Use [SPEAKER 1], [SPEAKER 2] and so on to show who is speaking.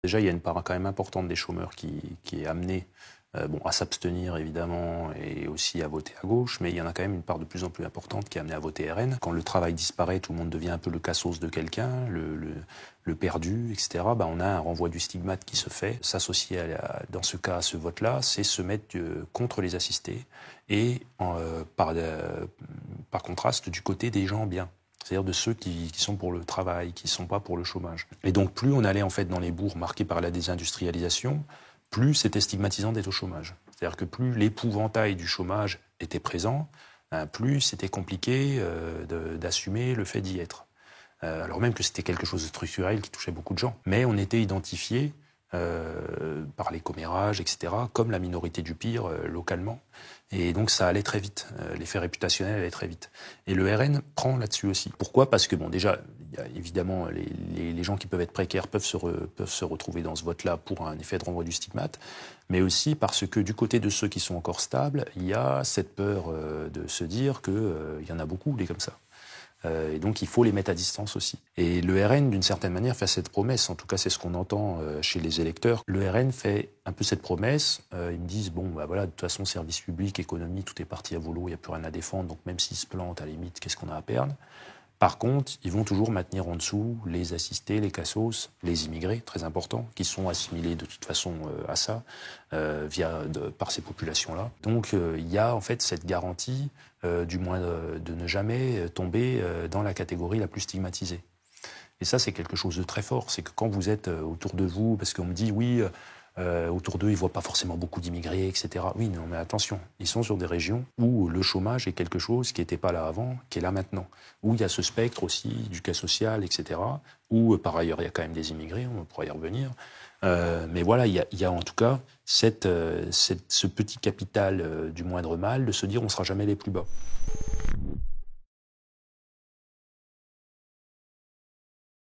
[SPEAKER 1] Déjà, il y a une part quand même importante des chômeurs qui est amenée à s'abstenir évidemment et aussi à voter à gauche, mais il y en a quand même une part de plus en plus importante qui est amenée à voter RN. Quand le travail disparaît, tout le monde devient un peu le cassos de quelqu'un, le perdu, etc. On a un renvoi du stigmate qui se fait. S'associer dans ce cas à ce vote-là, c'est se mettre contre les assistés et par contraste du côté des gens bien. C'est-à-dire de ceux qui sont pour le travail, qui ne sont pas pour le chômage. Et donc plus on allait en fait dans les bourgs marqués par la désindustrialisation, plus c'était stigmatisant d'être au chômage. C'est-à-dire que plus l'épouvantail du chômage était présent, plus c'était compliqué d'assumer le fait d'y être. Alors même que c'était quelque chose de structurel qui touchait beaucoup de gens. Mais on était identifié par les commérages, etc., comme la minorité du pire localement. Et donc ça allait très vite. L'effet réputationnel allait très vite. Et le RN prend là-dessus aussi. Pourquoi ? Parce que déjà, il y a évidemment les gens qui peuvent être précaires peuvent se retrouver dans ce vote-là pour un effet de renvoi du stigmate, mais aussi parce que du côté de ceux qui sont encore stables, il y a cette peur de se dire qu'il y en a beaucoup des comme ça. Et donc il faut les mettre à distance aussi. Et le RN, d'une certaine manière, fait cette promesse, en tout cas c'est ce qu'on entend chez les électeurs. Le RN fait un peu cette promesse, ils me disent, de toute façon, service public, économie, tout est parti à volo, il n'y a plus rien à défendre, donc même s'ils se plantent, à la limite, qu'est-ce qu'on a à perdre ? Par contre, ils vont toujours maintenir en dessous les assistés, les cassos, les immigrés, très importants, qui sont assimilés de toute façon à ça, par ces populations-là. Donc il y a en fait cette garantie, du moins de ne jamais tomber dans la catégorie la plus stigmatisée. Et ça, c'est quelque chose de très fort. C'est que quand vous êtes autour de vous, parce qu'on me dit, oui, autour d'eux, ils ne voient pas forcément beaucoup d'immigrés, etc. Oui, non, mais attention, ils sont sur des régions où le chômage est quelque chose qui n'était pas là avant, qui est là maintenant. Où il y a ce spectre aussi du cas social, etc. Où, par ailleurs, il y a quand même des immigrés, on pourra y revenir. Mais voilà, il y a en tout cas ce petit capital du moindre mal de se dire on ne sera jamais les plus bas.